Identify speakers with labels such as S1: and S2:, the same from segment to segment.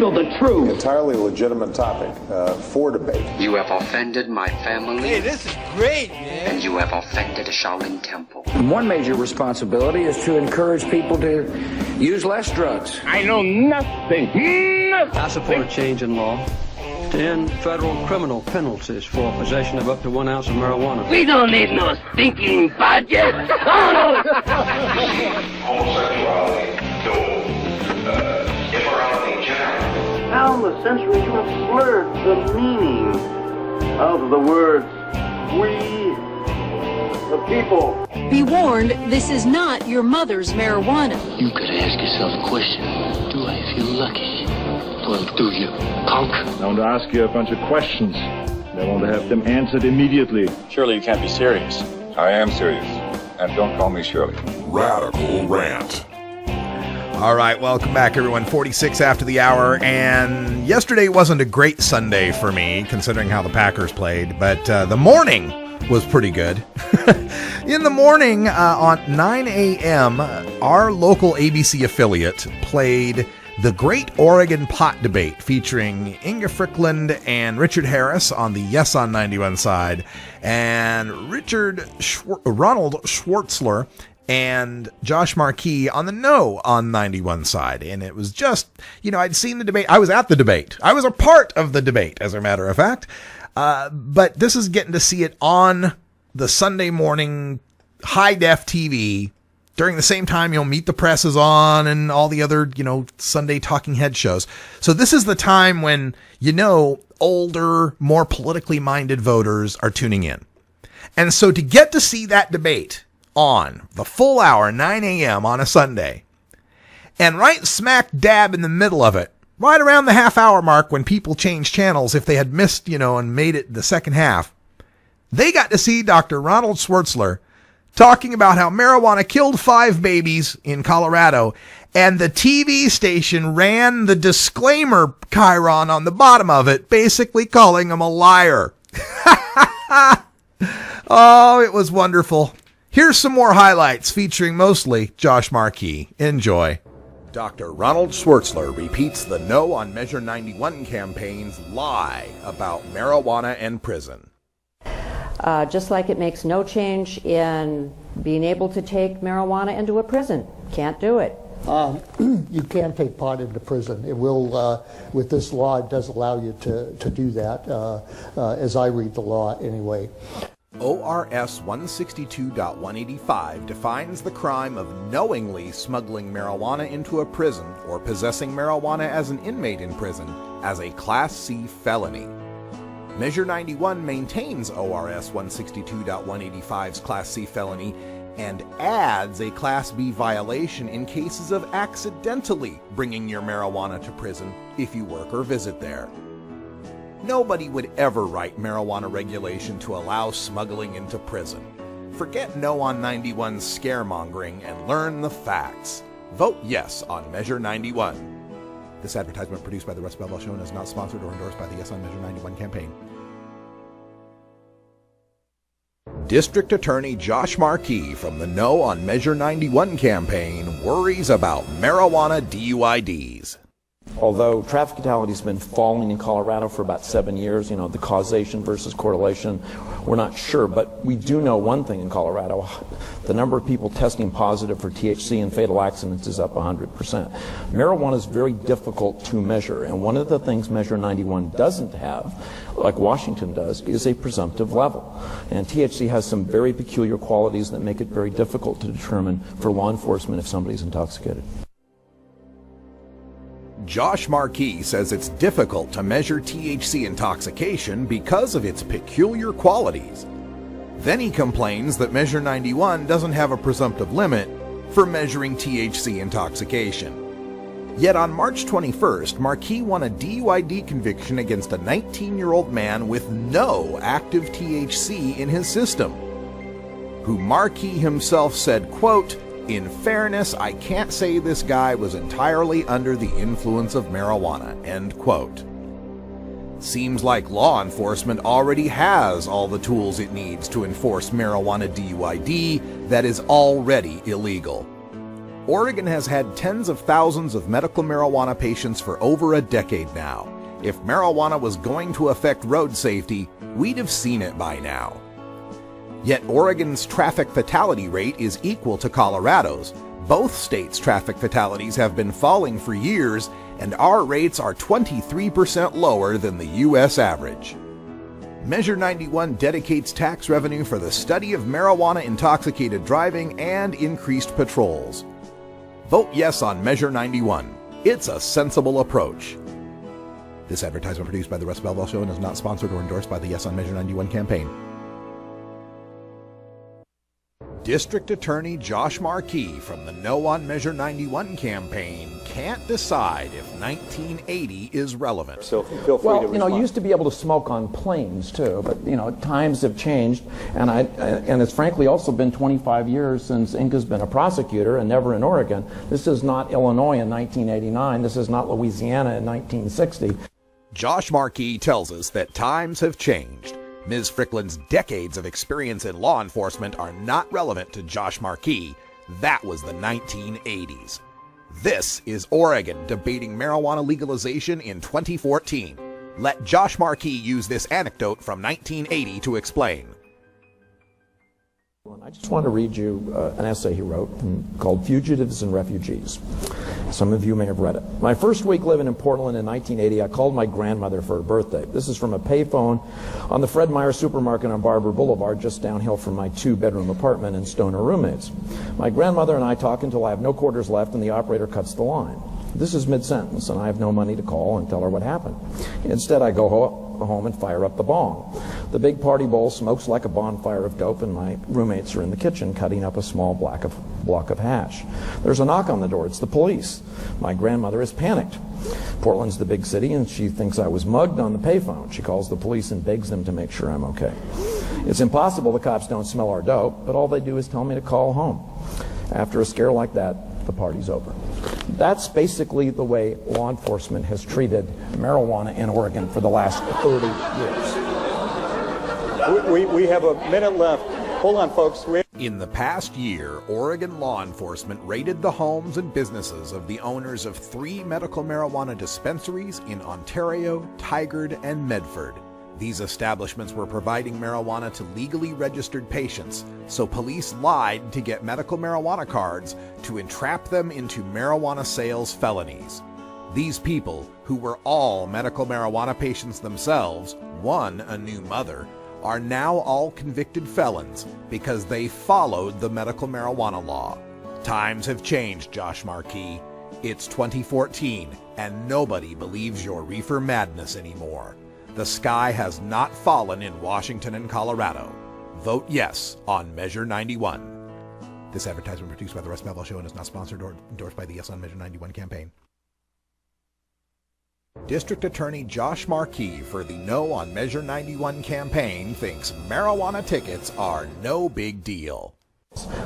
S1: handle the truth.
S2: Entirely legitimate topic for debate.
S3: You have offended my family.
S4: Hey, this is great, man.
S3: And you have offended a Shaolin temple.
S1: One major responsibility is to encourage people to use less drugs.
S5: I know nothing.
S6: I support a change in law to end federal criminal penalties for possession of up to 1 ounce of marijuana.
S5: We don't need no stinking budget.
S7: Homosexuality, immorality in general.
S8: Down the centuries, you have slurred the meaning of the words "we the people."
S9: Be warned, this is not your mother's marijuana.
S10: You could ask yourself a question. Do I feel lucky? Or do you, punk?
S11: I want to ask you a bunch of questions. I want to have them answered immediately.
S12: Surely you can't be serious.
S2: I am serious. And don't call me Shirley.
S13: Radical Rant. All right, welcome back, everyone. 46 after the hour, and yesterday wasn't a great Sunday for me, considering how the Packers played, but the morning was pretty good. In the morning, on 9 a.m., our local ABC affiliate played The Great Oregon Pot Debate, featuring Inga Frickland and Richard Harris on the Yes on 91 side, and Ronald Schwartzler and Josh Marquis on the No on 91 side. And it was just, I'd seen the debate. I was at the debate. I was a part of the debate, as a matter of fact. But this is getting to see it on the Sunday morning high-def TV during the same time, Meet the Press is on and all the other, Sunday talking head shows. So this is the time when, older, more politically minded voters are tuning in. And so to get to see that debate on the full hour, 9 a.m. on a Sunday, and right smack dab in the middle of it, right around the half-hour mark when people changed channels if they had missed, and made it the second half, they got to see Dr. Ronald Schwartzler talking about how marijuana killed 5 babies in Colorado, and the TV station ran the disclaimer chyron on the bottom of it, basically calling him a liar. Oh, it was wonderful. Here's some more highlights featuring mostly Josh Marquis. Enjoy. Dr. Ronald Schwartzler repeats the No on Measure 91 campaign's lie about marijuana and prison.
S14: Just like it makes no change in being able to take marijuana into a prison. Can't do it.
S15: You can take pot into prison. It will, with this law, it does allow you to do that, as I read the law anyway.
S13: ORS 162.185 defines the crime of knowingly smuggling marijuana into a prison or possessing marijuana as an inmate in prison as a Class C felony. Measure 91 maintains ORS 162.185's Class C felony and adds a Class B violation in cases of accidentally bringing your marijuana to prison if you work or visit there. Nobody would ever write marijuana regulation to allow smuggling into prison. Forget No on 91's scaremongering and learn the facts. Vote yes on Measure 91. This advertisement produced by the Russ Belville Show and is not sponsored or endorsed by the Yes on Measure 91 campaign. District Attorney Josh Marquis from the No on Measure 91 campaign worries about marijuana DUIDs.
S12: Although traffic fatality has been falling in Colorado for about 7 years, the causation versus correlation, we're not sure. But we do know one thing in Colorado. The number of people testing positive for THC in fatal accidents is up 100%. Marijuana is very difficult to measure. And one of the things Measure 91 doesn't have, like Washington does, is a presumptive level. And THC has some very peculiar qualities that make it very difficult to determine for law enforcement if somebody's intoxicated.
S13: Josh Marquis says it's difficult to measure THC intoxication because of its peculiar qualities. Then he complains that Measure 91 doesn't have a presumptive limit for measuring THC intoxication. Yet on March 21st, Marquis won a DUID conviction against a 19-year-old man with no active THC in his system, who Marquis himself said, quote, "In fairness, I can't say this guy was entirely under the influence of marijuana," end quote. Seems like law enforcement already has all the tools it needs to enforce marijuana DUID that is already illegal. Oregon has had tens of thousands of medical marijuana patients for over a decade now. If marijuana was going to affect road safety, we'd have seen it by now. Yet Oregon's traffic fatality rate is equal to Colorado's. Both states' traffic fatalities have been falling for years, and our rates are 23% lower than the U.S. average. Measure 91 dedicates tax revenue for the study of marijuana-intoxicated driving and increased patrols. Vote yes on Measure 91. It's a sensible approach. This advertisement produced by the Russ Belville Show and is not sponsored or endorsed by the Yes on Measure 91 campaign. District Attorney Josh Marquis from the No on Measure 91 campaign can't decide if 1980 is relevant.
S12: So feel free to respond. You used to be able to smoke on planes too, but times have changed, and it's frankly also been 25 years since Inca's been a prosecutor and never in Oregon. This is not Illinois in 1989. This is not Louisiana in 1960.
S13: Josh Marquis tells us that times have changed. Ms. Frickland's decades of experience in law enforcement are not relevant to Josh Marquis. That was the 1980s. This is Oregon debating marijuana legalization in 2014. Let Josh Marquis use this anecdote from 1980 to explain.
S12: I just want to read you an essay he wrote called Fugitives and Refugees. Some of you may have read it. My first week living in Portland in 1980, I called my grandmother for her birthday. This is from a payphone on the Fred Meyer supermarket on Barber Boulevard, just downhill from my 2-bedroom apartment and Stoner roommates. My grandmother and I talk until I have no quarters left and the operator cuts the line. This is mid-sentence and I have no money to call and tell her what happened. Instead, I go home and fire up the bong. The big party bowl smokes like a bonfire of dope, and my roommates are in the kitchen cutting up a small block of hash. There's a knock on the door. It's the police. My grandmother is panicked. Portland's the big city, and she thinks I was mugged on the payphone. She calls the police and begs them to make sure I'm okay. It's impossible the cops don't smell our dope, but all they do is tell me to call home. After a scare like that, the party's over. That's basically the way law enforcement has treated marijuana in Oregon for the last 30 years.
S4: We have a minute left. Hold on, folks.
S13: In the past year, Oregon law enforcement raided the homes and businesses of the owners of 3 medical marijuana dispensaries in Ontario, Tigard, and Medford. These establishments were providing marijuana to legally registered patients, so police lied to get medical marijuana cards to entrap them into marijuana sales felonies. These people, who were all medical marijuana patients themselves, one a new mother, are now all convicted felons because they followed the medical marijuana law. Times have changed, Josh Marquis. It's 2014, and nobody believes your reefer madness anymore. The sky has not fallen in Washington and Colorado. Vote yes on Measure 91. This advertisement produced by the Russ Belville Show and is not sponsored or endorsed by the Yes on Measure 91 campaign. District Attorney Josh Marquis for the No on Measure 91 campaign thinks marijuana tickets are no big deal.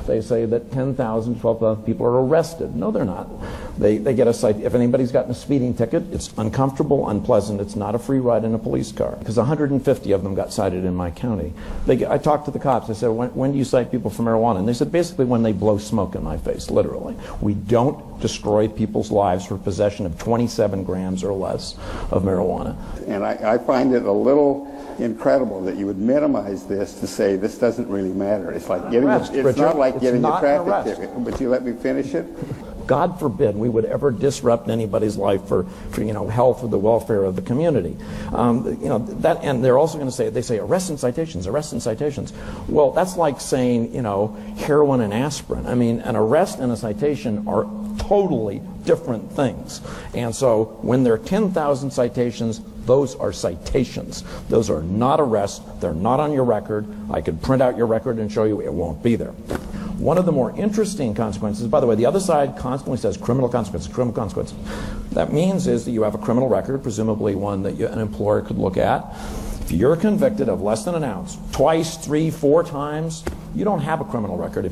S12: They say that 10,000, 12,000 people are arrested. No, they're not. They get a cite. If anybody's gotten a speeding ticket, it's uncomfortable, unpleasant. It's not a free ride in a police car. Because 150 of them got cited in my county. I talked to the cops. I said, when do you cite people for marijuana? And they said, basically when they blow smoke in my face, literally. We don't destroy people's lives for possession of 27 grams or less of marijuana.
S16: And I find it a little incredible that you would minimize this to say this doesn't really matter. It's like getting it's not like getting a traffic ticket. But you let me finish it?
S12: God forbid we would ever disrupt anybody's life for health or the welfare of the community. That, and they're also going to say, they say arrests and citations, arrests and citations. Well, that's like saying, heroin and aspirin. I mean, an arrest and a citation are totally different things. And so when there are 10,000 citations, those are citations. Those are not arrests. They're not on your record. I could print out your record and show you it won't be there. One of the more interesting consequences, by the way, the other side constantly says criminal consequences, criminal consequences. That means is that you have a criminal record, presumably one that an employer could look at. If you're convicted of less than an ounce, twice, 3, 4 times, you don't have a criminal record.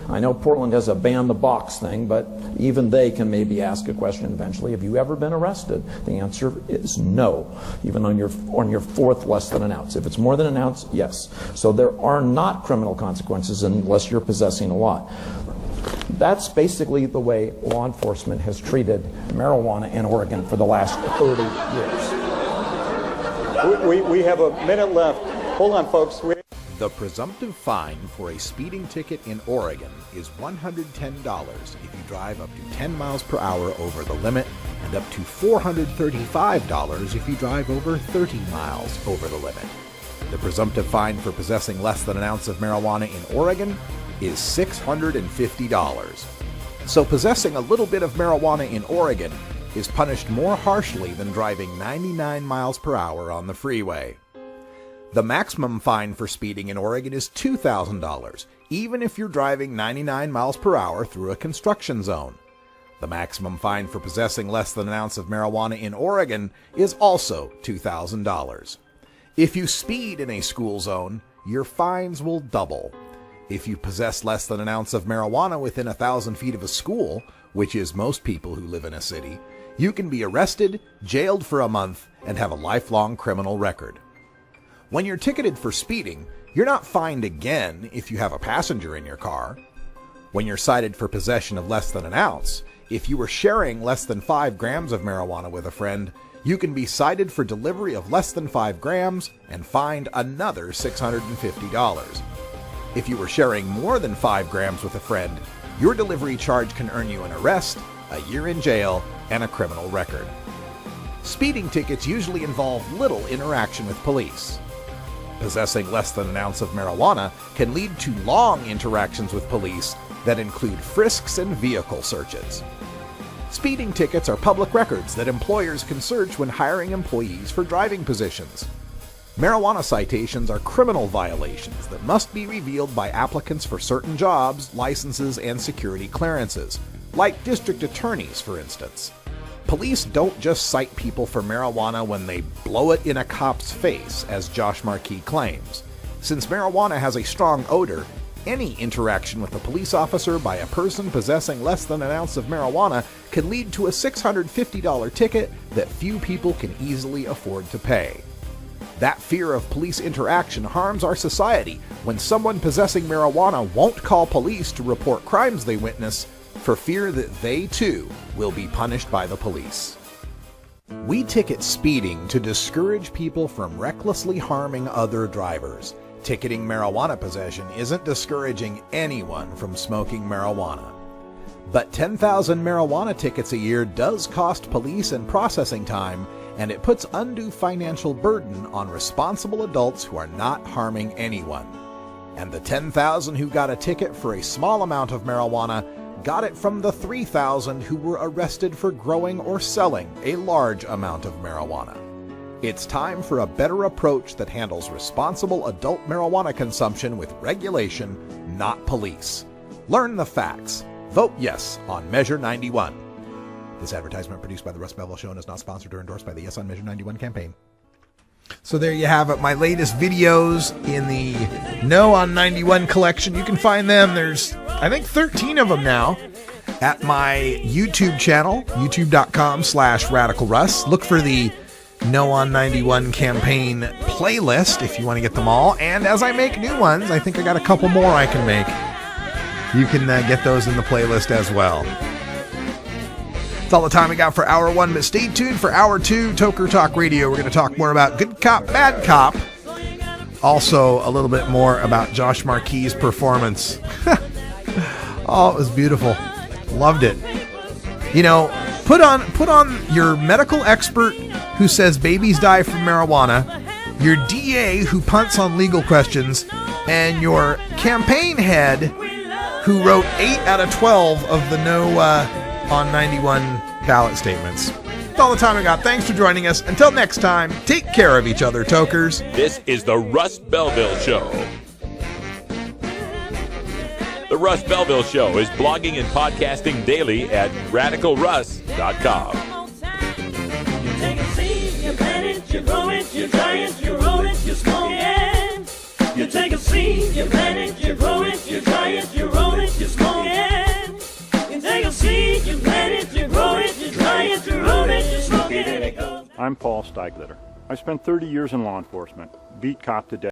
S12: I know Portland has a ban the box thing, but even they can maybe ask a question eventually. Have you ever been arrested? The answer is no, even on your 4th less than an ounce. If it's more than an ounce, yes. So there are not criminal consequences unless you're possessing a lot. That's basically the way law enforcement has treated marijuana in Oregon for the last 30 years.
S4: We have a minute left. Hold on, folks.
S13: The presumptive fine for a speeding ticket in Oregon is $110 if you drive up to 10 miles per hour over the limit, and up to $435 if you drive over 30 miles over the limit. The presumptive fine for possessing less than an ounce of marijuana in Oregon is $650. So possessing a little bit of marijuana in Oregon is punished more harshly than driving 99 miles per hour on the freeway. The maximum fine for speeding in Oregon is $2,000, even if you're driving 99 miles per hour through a construction zone. The maximum fine for possessing less than an ounce of marijuana in Oregon is also $2,000. If you speed in a school zone, your fines will double. If you possess less than an ounce of marijuana within 1,000 feet of a school, which is most people who live in a city, you can be arrested, jailed for a month, and have a lifelong criminal record. When you're ticketed for speeding, you're not fined again if you have a passenger in your car. When you're cited for possession of less than an ounce, if you were sharing less than 5 grams of marijuana with a friend, you can be cited for delivery of less than 5 grams and fined another $650. If you were sharing more than 5 grams with a friend, your delivery charge can earn you an arrest, a year in jail, and a criminal record. Speeding tickets usually involve little interaction with police. Possessing less than an ounce of marijuana can lead to long interactions with police that include frisks and vehicle searches. Speeding tickets are public records that employers can search when hiring employees for driving positions. Marijuana citations are criminal violations that must be revealed by applicants for certain jobs, licenses, and security clearances, like district attorneys, for instance. Police don't just cite people for marijuana when they blow it in a cop's face, as Josh Marquis claims. Since marijuana has a strong odor, any interaction with a police officer by a person possessing less than an ounce of marijuana can lead to a $650 ticket that few people can easily afford to pay. That fear of police interaction harms our society when someone possessing marijuana won't call police to report crimes they witness for fear that they too will be punished by the police. We ticket speeding to discourage people from recklessly harming other drivers. Ticketing marijuana possession isn't discouraging anyone from smoking marijuana. But 10,000 marijuana tickets a year does cost police and processing time, and it puts undue financial burden on responsible adults who are not harming anyone. And the 10,000 who got a ticket for a small amount of marijuana got it from the 3,000 who were arrested for growing or selling a large amount of marijuana. It's time for a better approach that handles responsible adult marijuana consumption with regulation, not police. Learn the facts. Vote yes on Measure 91. This advertisement produced by the Russ Belville Show and is not sponsored or endorsed by the Yes on Measure 91 campaign. So there you have it, my latest videos in the No on 91 collection. You can find them. There's, I think, 13 of them now at my YouTube channel, youtube.com/RadicalRuss. Look for the No on 91 campaign playlist if you want to get them all. And as I make new ones, I think I got a couple more I can make. You can get those in the playlist as well. That's all the time we got for Hour 1, but stay tuned for Hour 2, Toker Talk Radio. We're going to talk more about Good Cop, Bad Cop. Also, a little bit more about Josh Marquis' performance. Oh, it was beautiful. Loved it. You know, put on your medical expert who says babies die from marijuana, your DA who punts on legal questions, and your campaign head who wrote 8 out of 12 of the No on 91 ballot statements. That's all the time we got. Thanks for joining us. Until next time, take care of each other, tokers.
S17: This is the Russ Belville Show. The Russ Belville Show is blogging and podcasting daily at RadicalRuss.com.
S18: You take a seed, you plant it, you grow it, you dry it, you roll it, you smoke it. You take a seed, you plant it, you grow it, you dry it, you roll it, you smoke it. You take a seed, you plant it, you grow it, you dry it, you roll it, you smoke it, and it goes.
S11: I'm Paul Steiglitter. I spent 30 years in law enforcement, beat cop to death.